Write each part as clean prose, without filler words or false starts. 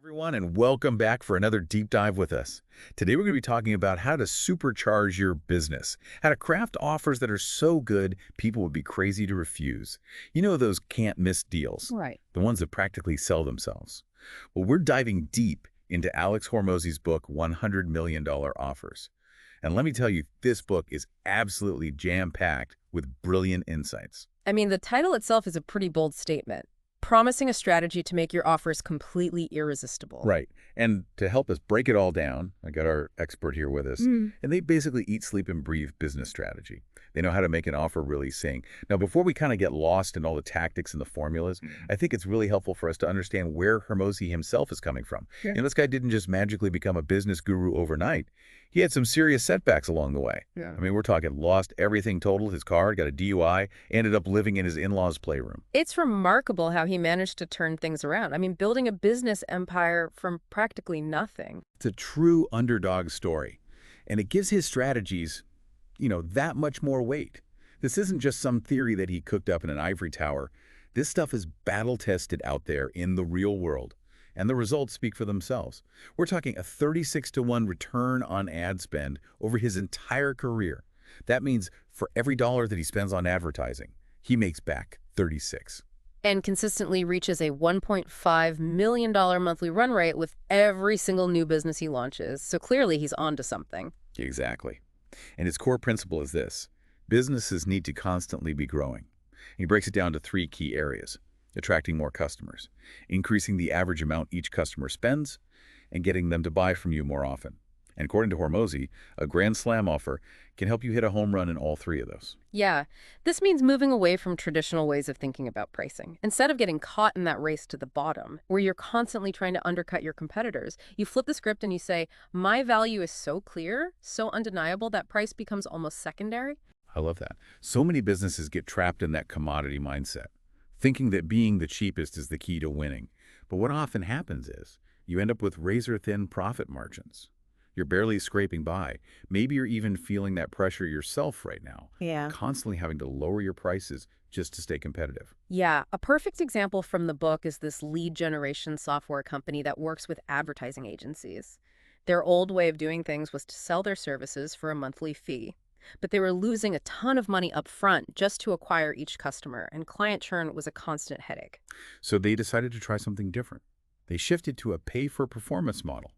Everyone, and welcome back for another deep dive with us. Today we're going to be talking about how to supercharge your business, how to craft offers that are so good people would be crazy to refuse. You know those can't miss deals, Right. the ones that practically sell themselves. Well, we're diving deep into Alex Hormozi's book, $100 Million Offers. And let me tell you, this book is absolutely jam-packed with brilliant insights. I mean, the title itself is a pretty bold statement, promising a strategy to make your offers completely irresistible. Right. And to help us break it all down, I got our expert here with us, and they basically eat, sleep, and breathe business strategy. They know how to make an offer really sing. Now, before we kind of get lost in all the tactics and the formulas, I think it's really helpful for us to understand where Hormozi himself is coming from. Yeah. You know, this guy didn't just magically become a business guru overnight. He had some serious setbacks along the way. Yeah. I mean, we're talking lost everything total, his car, got a DUI, ended up living in his in-laws' playroom. It's remarkable how he managed to turn things around. I mean, building a business empire from practically nothing. It's a true underdog story, and it gives his strategies, that much more weight. This isn't just some theory that he cooked up in an ivory tower. This stuff is battle-tested out there in the real world, and the results speak for themselves. We're talking a 36-to-1 return on ad spend over his entire career. That means for every dollar that he spends on advertising, he makes back 36. And consistently reaches a $1.5 million monthly run rate with every single new business he launches. So clearly he's onto something. Exactly. And his core principle is this: businesses need to constantly be growing. He breaks it down to three key areas: attracting more customers, increasing the average amount each customer spends, and getting them to buy from you more often. And according to Hormozi, a Grand Slam offer can help you hit a home run in all three of those. Yeah, this means moving away from traditional ways of thinking about pricing. Instead of getting caught in that race to the bottom, where you're constantly trying to undercut your competitors, you flip the script and you say, my value is so clear, so undeniable that price becomes almost secondary. I love that. So many businesses get trapped in that commodity mindset, thinking that being the cheapest is the key to winning. But what often happens is you end up with razor-thin profit margins. You're barely scraping by. Maybe you're even feeling that pressure yourself right now. Yeah. Constantly having to lower your prices just to stay competitive. Yeah, a perfect example from the book is this lead generation software company that works with advertising agencies. Their old way of doing things was to sell their services for a monthly fee. But they were losing a ton of money up front just to acquire each customer, and client churn was a constant headache. So they decided to try something different. They shifted to a pay-for-performance model,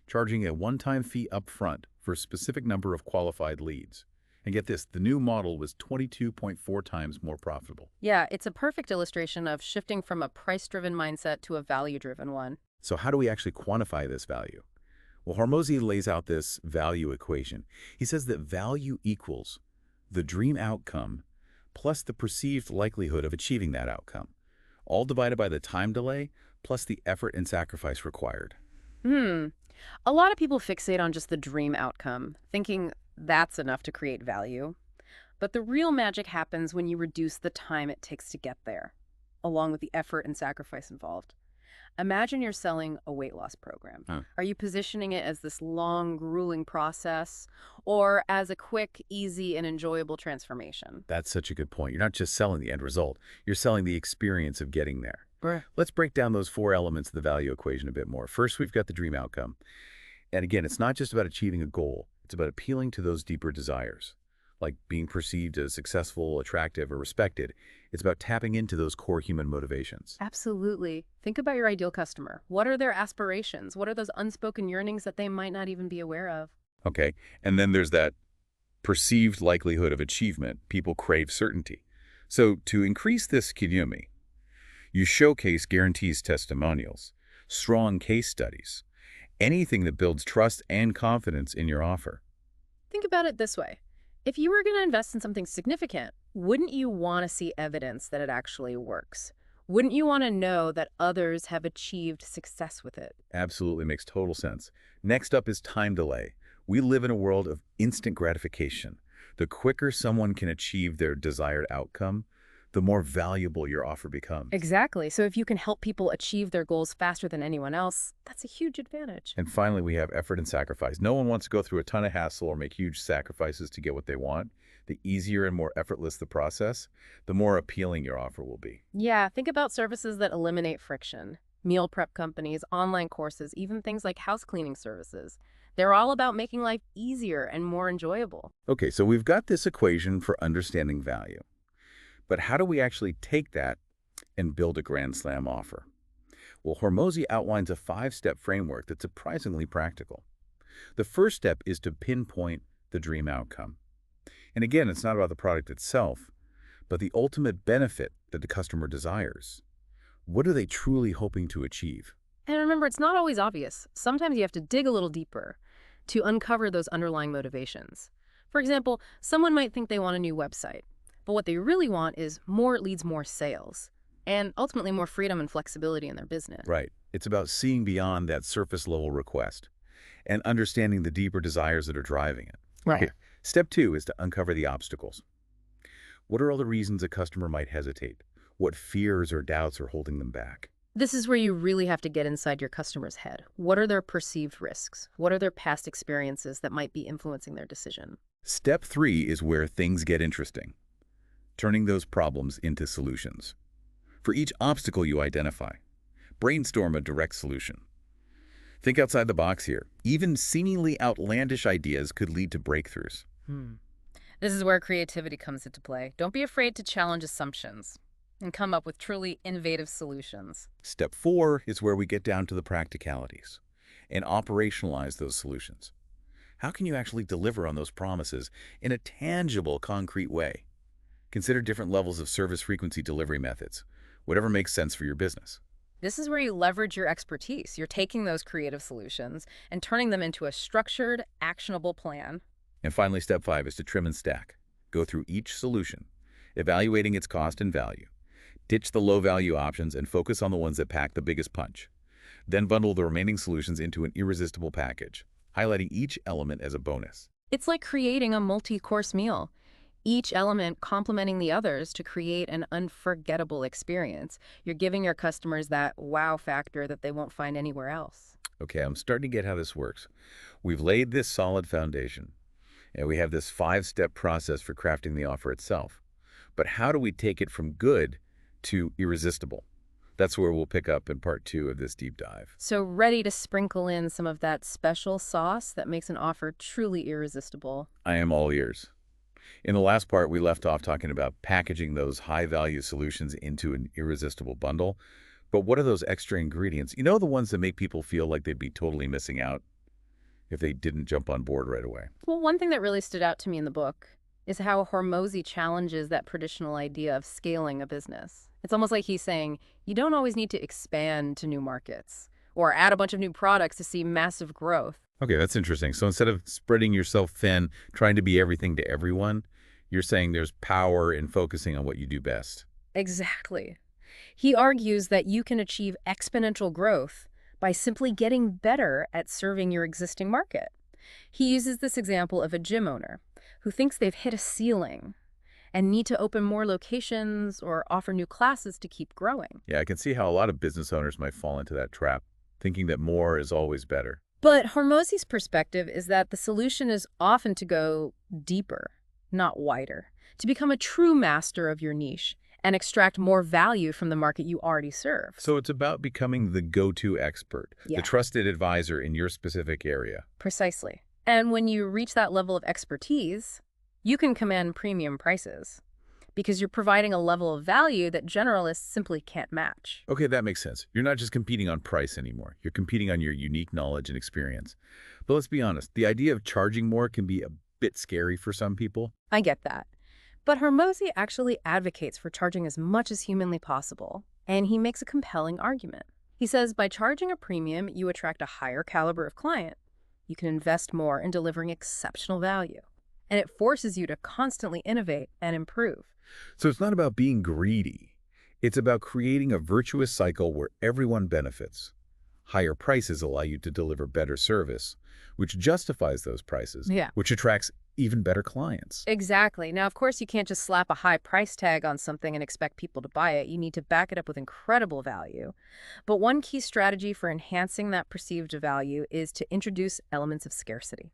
charging a one-time fee up front for a specific number of qualified leads. And get this, the new model was 22.4 times more profitable. Yeah, it's a perfect illustration of shifting from a price-driven mindset to a value-driven one. So how do we actually quantify this value? Well, Hormozi lays out this value equation. He says that value equals the dream outcome plus the perceived likelihood of achieving that outcome, all divided by the time delay plus the effort and sacrifice required. A lot of people fixate on just the dream outcome, thinking that's enough to create value. But the real magic happens when you reduce the time it takes to get there, along with the effort and sacrifice involved. Imagine you're selling a weight loss program. Are you positioning it as this long, grueling process or as a quick, easy, and enjoyable transformation? That's such a good point. You're not just selling the end result. You're selling the experience of getting there. Right. Let's break down those four elements of the value equation a bit more. First, we've got the dream outcome. And again, it's not just about achieving a goal. It's about appealing to those deeper desires, like being perceived as successful, attractive, or respected. It's about tapping into those core human motivations. Absolutely. Think about your ideal customer. What are their aspirations? What are those unspoken yearnings that they might not even be aware of? Okay, and then there's that perceived likelihood of achievement. People crave certainty. So to increase this kinyumi, you showcase guarantees, testimonials, strong case studies, anything that builds trust and confidence in your offer. Think about it this way. If you were going to invest in something significant, wouldn't you want to see evidence that it actually works? Wouldn't you want to know that others have achieved success with it? Absolutely, makes total sense. Next up is time delay. We live in a world of instant gratification. The quicker someone can achieve their desired outcome, the more valuable your offer becomes. Exactly. So if you can help people achieve their goals faster than anyone else, that's a huge advantage. And finally, we have effort and sacrifice. No one wants to go through a ton of hassle or make huge sacrifices to get what they want. The easier and more effortless the process, the more appealing your offer will be. Yeah, think about services that eliminate friction. Meal prep companies, online courses, even things like house cleaning services. They're all about making life easier and more enjoyable. Okay, so we've got this equation for understanding value. But how do we actually take that and build a Grand Slam offer? Well, Hormozi outlines a 5-step framework that's surprisingly practical. The first step is to pinpoint the dream outcome. And again, it's not about the product itself, but the ultimate benefit that the customer desires. What are they truly hoping to achieve? And remember, it's not always obvious. Sometimes you have to dig a little deeper to uncover those underlying motivations. For example, someone might think they want a new website, but what they really want is more leads, more sales, and ultimately more freedom and flexibility in their business. Right. It's about seeing beyond that surface-level request and understanding the deeper desires that are driving it. Right. Okay. Step 2 is to uncover the obstacles. What are all the reasons a customer might hesitate? What fears or doubts are holding them back? This is where you really have to get inside your customer's head. What are their perceived risks? What are their past experiences that might be influencing their decision? Step 3 is where things get interesting, turning those problems into solutions. For each obstacle you identify, brainstorm a direct solution. Think outside the box here. Even seemingly outlandish ideas could lead to breakthroughs. This is where creativity comes into play. Don't be afraid to challenge assumptions and come up with truly innovative solutions. Step 4 is where we get down to the practicalities and operationalize those solutions. How can you actually deliver on those promises in a tangible, concrete way? Consider different levels of service frequency delivery methods, whatever makes sense for your business. This is where you leverage your expertise. You're taking those creative solutions and turning them into a structured, actionable plan. And finally, step 5 is to trim and stack. Go through each solution, evaluating its cost and value. Ditch the low-value options and focus on the ones that pack the biggest punch. Then bundle the remaining solutions into an irresistible package, highlighting each element as a bonus. It's like creating a multi-course meal, each element complementing the others to create an unforgettable experience. You're giving your customers that wow factor that they won't find anywhere else. Okay, I'm starting to get how this works. We've laid this solid foundation, and we have this 5-step process for crafting the offer itself. But how do we take it from good to irresistible? That's where we'll pick up in part 2 of this deep dive. So ready to sprinkle in some of that special sauce that makes an offer truly irresistible. I am all ears. In the last part, we left off talking about packaging those high-value solutions into an irresistible bundle. But what are those extra ingredients? You know, the ones that make people feel like they'd be totally missing out if they didn't jump on board right away. Well, one thing that really stood out to me in the book is how Hormozi challenges that traditional idea of scaling a business. It's almost like he's saying, you don't always need to expand to new markets or add a bunch of new products to see massive growth. Okay, that's interesting. So instead of spreading yourself thin, trying to be everything to everyone, you're saying there's power in focusing on what you do best. Exactly. He argues that you can achieve exponential growth by simply getting better at serving your existing market. He uses this example of a gym owner who thinks they've hit a ceiling and need to open more locations or offer new classes to keep growing. Yeah, I can see how a lot of business owners might fall into that trap, thinking that more is always better. But Hormozi's perspective is that the solution is often to go deeper, not wider, to become a true master of your niche and extract more value from the market you already serve. So it's about becoming the go-to expert, Yeah. the trusted advisor in your specific area. Precisely. And when you reach that level of expertise, you can command premium prices because you're providing a level of value that generalists simply can't match. Okay, that makes sense. You're not just competing on price anymore. You're competing on your unique knowledge and experience. But let's be honest, the idea of charging more can be a bit scary for some people. I get that. But Hormozi actually advocates for charging as much as humanly possible, and he makes a compelling argument. He says by charging a premium, you attract a higher caliber of client. You can invest more in delivering exceptional value, and it forces you to constantly innovate and improve. So it's not about being greedy. It's about creating a virtuous cycle where everyone benefits. Higher prices allow you to deliver better service, which justifies those prices, Yeah. which attracts even better clients. Exactly. Now, of course, you can't just slap a high price tag on something and expect people to buy it. You need to back it up with incredible value. But one key strategy for enhancing that perceived value is to introduce elements of scarcity.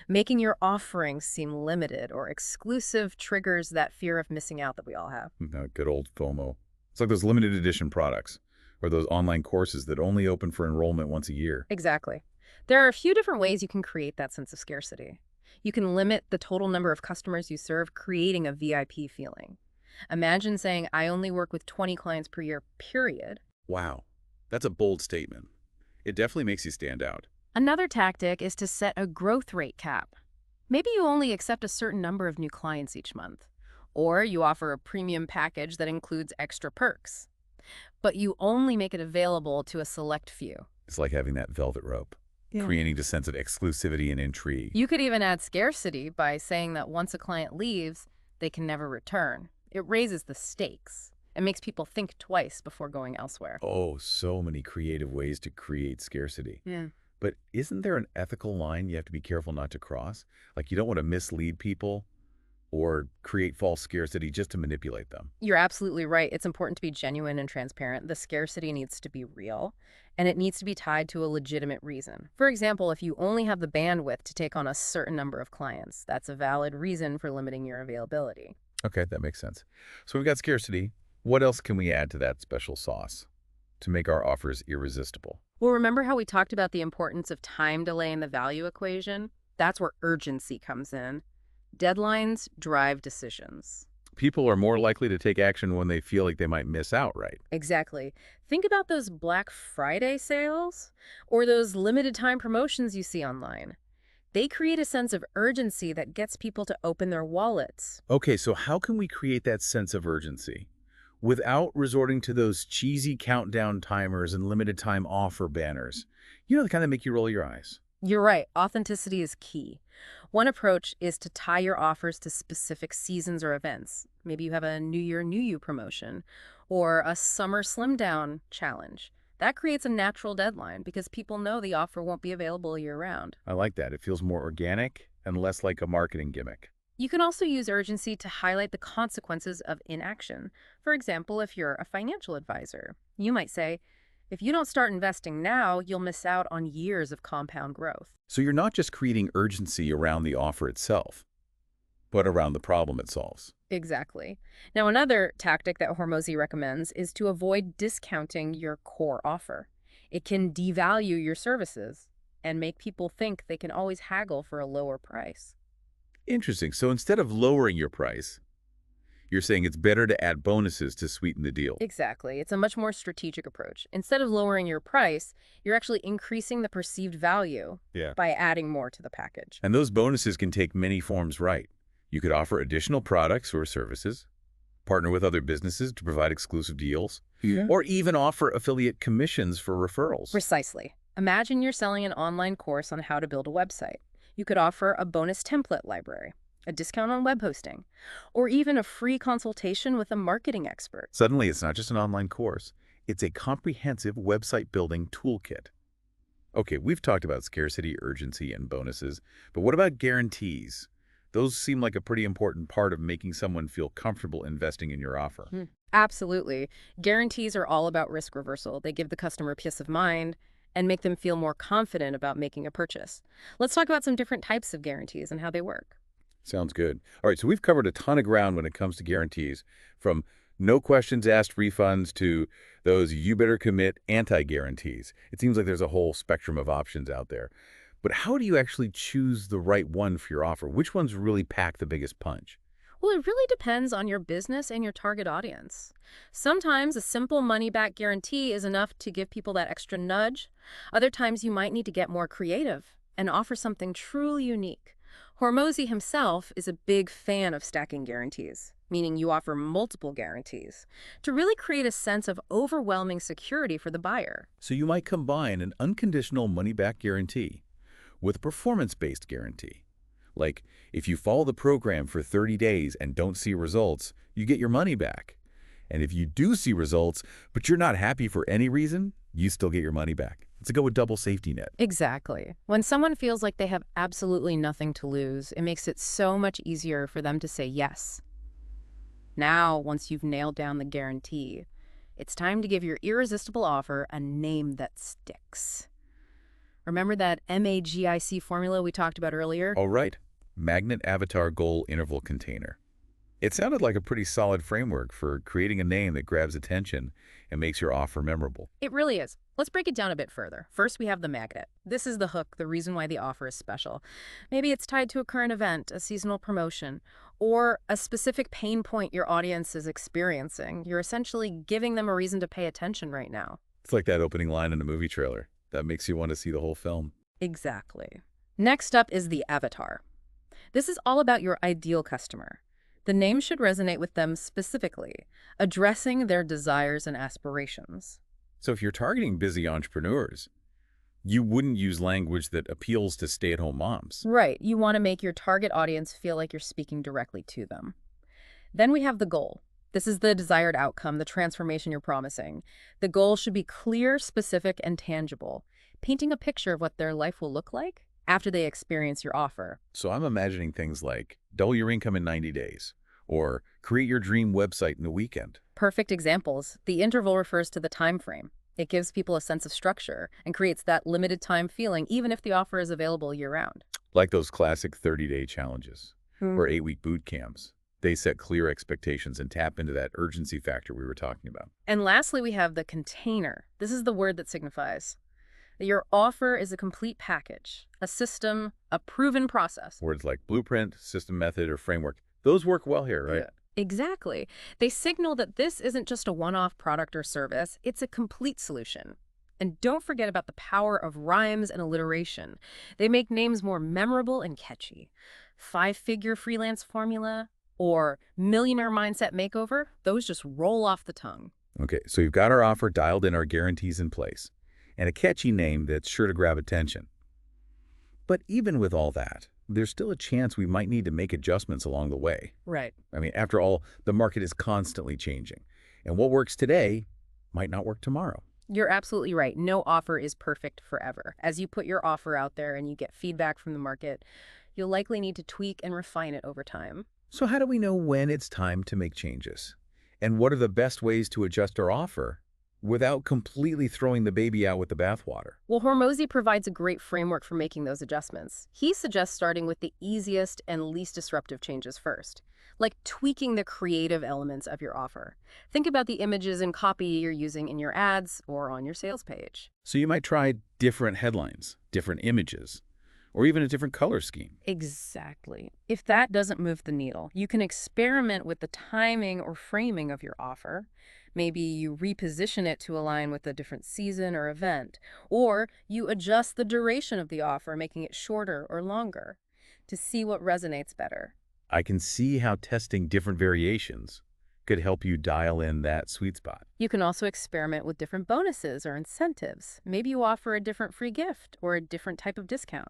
Making your offerings seem limited or exclusive triggers that fear of missing out that we all have. Good old FOMO. It's like those limited edition products. or those online courses that only open for enrollment once a year. Exactly. There are a few different ways you can create that sense of scarcity. You can limit the total number of customers you serve, creating a VIP feeling. Imagine saying, I only work with 20 clients per year, period. Wow, that's a bold statement. It definitely makes you stand out. Another tactic is to set a growth rate cap. Maybe you only accept a certain number of new clients each month, or you offer a premium package that includes extra perks, but you only make it available to a select few. It's like having that velvet rope, creating a sense of exclusivity and intrigue. You could even add scarcity by saying that once a client leaves, they can never return. It raises the stakes and makes people think twice before going elsewhere. Oh, so many creative ways to create scarcity. Yeah. But isn't there an ethical line you have to be careful not to cross? Like you don't want to mislead people or create false scarcity just to manipulate them. You're absolutely right. It's important to be genuine and transparent. The scarcity needs to be real, and it needs to be tied to a legitimate reason. For example, if you only have the bandwidth to take on a certain number of clients, that's a valid reason for limiting your availability. Okay, that makes sense. So we've got scarcity. What else can we add to that special sauce to make our offers irresistible? Well, remember how we talked about the importance of time delay in the value equation? That's where urgency comes in. Deadlines drive decisions. People are more likely to take action when they feel like they might miss out, right? Exactly. Think about those Black Friday sales or those limited time promotions you see online. They create a sense of urgency that gets people to open their wallets. Okay, so how can we create that sense of urgency without resorting to those cheesy countdown timers and limited time offer banners? You know, they kind of make you roll your eyes. You're right. Authenticity is key. One approach is to tie your offers to specific seasons or events. Maybe you have a New Year, New You promotion or a summer slim down challenge. That creates a natural deadline because people know the offer won't be available year-round. I like that. It feels more organic and less like a marketing gimmick. You can also use urgency to highlight the consequences of inaction. For example, if you're a financial advisor, you might say, if you don't start investing now, you'll miss out on years of compound growth. So you're not just creating urgency around the offer itself, but around the problem it solves. Exactly. Now, another tactic that Hormozi recommends is to avoid discounting your core offer. It can devalue your services and make people think they can always haggle for a lower price. Interesting. So instead of lowering your price, you're saying it's better to add bonuses to sweeten the deal. Exactly. It's a much more strategic approach. Instead of lowering your price, you're actually increasing the perceived value by adding more to the package. And those bonuses can take many forms, right? You could offer additional products or services, partner with other businesses to provide exclusive deals, or even offer affiliate commissions for referrals. Precisely. Imagine you're selling an online course on how to build a website. You could offer a bonus template library, a discount on web hosting, or even a free consultation with a marketing expert. Suddenly, it's not just an online course. It's a comprehensive website building toolkit. Okay, we've talked about scarcity, urgency, and bonuses, but what about guarantees? Those seem like a pretty important part of making someone feel comfortable investing in your offer. Absolutely. Guarantees are all about risk reversal. They give the customer peace of mind and make them feel more confident about making a purchase. Let's talk about some different types of guarantees and how they work. Sounds good. All right, so we've covered a ton of ground when it comes to guarantees, from no questions asked refunds to those you better commit anti-guarantees. It seems like there's a whole spectrum of options out there. But how do you actually choose the right one for your offer? Which ones really pack the biggest punch? Well, it really depends on your business and your target audience. Sometimes a simple money-back guarantee is enough to give people that extra nudge. Other times you might need to get more creative and offer something truly unique. Hormozi himself is a big fan of stacking guarantees, meaning you offer multiple guarantees, to really create a sense of overwhelming security for the buyer. So you might combine an unconditional money-back guarantee with a performance-based guarantee. Like, if you follow the program for 30 days and don't see results, you get your money back. And if you do see results, but you're not happy for any reason, you still get your money back. It's a go with double safety net. Exactly. When someone feels like they have absolutely nothing to lose, it makes it so much easier for them to say yes. Now, once you've nailed down the guarantee, it's time to give your irresistible offer a name that sticks. Remember that MAGIC formula we talked about earlier? All right. Magnet Avatar Goal Interval Container. It sounded like a pretty solid framework for creating a name that grabs attention and makes your offer memorable. It really is. Let's break it down a bit further. First, we have the magnet. This is the hook, the reason why the offer is special. Maybe it's tied to a current event, a seasonal promotion, or a specific pain point your audience is experiencing. You're essentially giving them a reason to pay attention right now. It's like that opening line in a movie trailer that makes you want to see the whole film. Exactly. Next up is the avatar. This is all about your ideal customer. The name should resonate with them specifically, addressing their desires and aspirations. So if you're targeting busy entrepreneurs, you wouldn't use language that appeals to stay-at-home moms. Right. You want to make your target audience feel like you're speaking directly to them. Then we have the goal. This is the desired outcome, the transformation you're promising. The goal should be clear, specific, and tangible, painting a picture of what their life will look like after they experience your offer. So I'm imagining things like double your income in 90 days or create your dream website in a weekend. Perfect examples. The interval refers to the time frame. It gives people a sense of structure and creates that limited time feeling, even if the offer is available year-round. Like those classic 30-day challenges or 8-week boot camps. They set clear expectations and tap into that urgency factor we were talking about. And lastly, we have the container. This is the word that signifies that your offer is a complete package, a system, a proven process. Words like blueprint, system, method, or framework, those work well here, right? Yeah. Exactly. They signal that this isn't just a one-off product or service, it's a complete solution. And don't forget about the power of rhymes and alliteration. They make names more memorable and catchy. 5-figure freelance formula or millionaire mindset makeover, those just roll off the tongue. Okay, so you've got our offer dialed in, our guarantees in place, and a catchy name that's sure to grab attention. But even with all that, there's still a chance we might need to make adjustments along the way. Right. I mean, after all, the market is constantly changing, and what works today might not work tomorrow. You're absolutely right. No offer is perfect forever. As you put your offer out there and you get feedback from the market, you'll likely need to tweak and refine it over time. So how do we know when it's time to make changes? And what are the best ways to adjust our offer without completely throwing the baby out with the bathwater? Well, Hormozi provides a great framework for making those adjustments. He suggests starting with the easiest and least disruptive changes first, like tweaking the creative elements of your offer. Think about the images and copy you're using in your ads or on your sales page. So you might try different headlines, different images, or even a different color scheme. Exactly. If that doesn't move the needle, you can experiment with the timing or framing of your offer. Maybe you reposition it to align with a different season or event, or you adjust the duration of the offer, making it shorter or longer to see what resonates better. I can see how testing different variations could help you dial in that sweet spot. You can also experiment with different bonuses or incentives. Maybe you offer a different free gift or a different type of discount.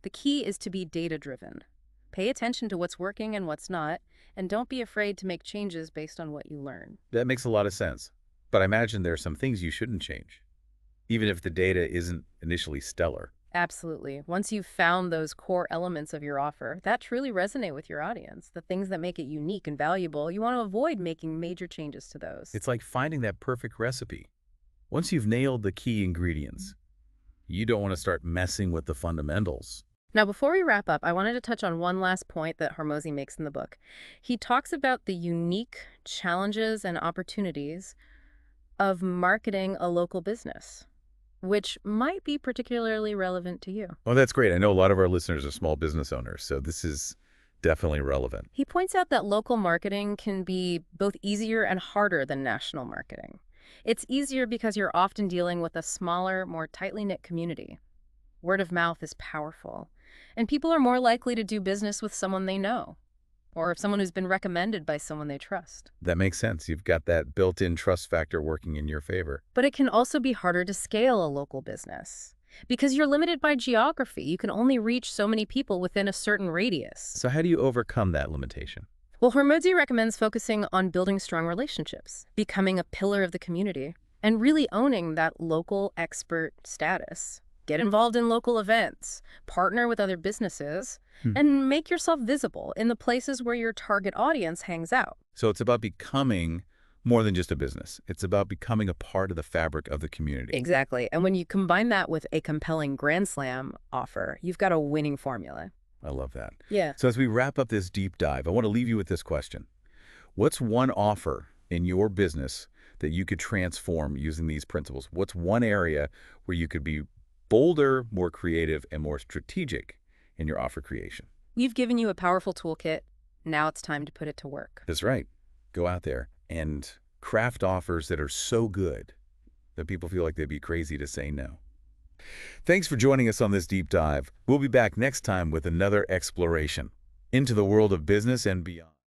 The key is to be data-driven. Pay attention to what's working and what's not, and don't be afraid to make changes based on what you learn. That makes a lot of sense. But I imagine there are some things you shouldn't change, even if the data isn't initially stellar. Absolutely. Once you've found those core elements of your offer that truly resonate with your audience, the things that make it unique and valuable, you want to avoid making major changes to those. It's like finding that perfect recipe. Once you've nailed the key ingredients, you don't want to start messing with the fundamentals. Now, before we wrap up, I wanted to touch on one last point that Hormozi makes in the book. He talks about the unique challenges and opportunities of marketing a local business, which might be particularly relevant to you. Oh, that's great. I know a lot of our listeners are small business owners, so this is definitely relevant. He points out that local marketing can be both easier and harder than national marketing. It's easier because you're often dealing with a smaller, more tightly knit community. Word of mouth is powerful, and people are more likely to do business with someone they know, or someone who's been recommended by someone they trust. That makes sense. You've got that built-in trust factor working in your favor. But it can also be harder to scale a local business because you're limited by geography. You can only reach so many people within a certain radius. So how do you overcome that limitation? Well, Hormozi recommends focusing on building strong relationships, becoming a pillar of the community, and really owning that local expert status. Get involved in local events, partner with other businesses, and make yourself visible in the places where your target audience hangs out. So it's about becoming more than just a business. It's about becoming a part of the fabric of the community. Exactly. And when you combine that with a compelling Grand Slam offer, you've got a winning formula. I love that. Yeah. So as we wrap up this deep dive, I want to leave you with this question. What's one offer in your business that you could transform using these principles? What's one area where you could be bolder, more creative, and more strategic in your offer creation? We've given you a powerful toolkit. Now it's time to put it to work. That's right. Go out there and craft offers that are so good that people feel like they'd be crazy to say no. Thanks for joining us on this deep dive. We'll be back next time with another exploration into the world of business and beyond.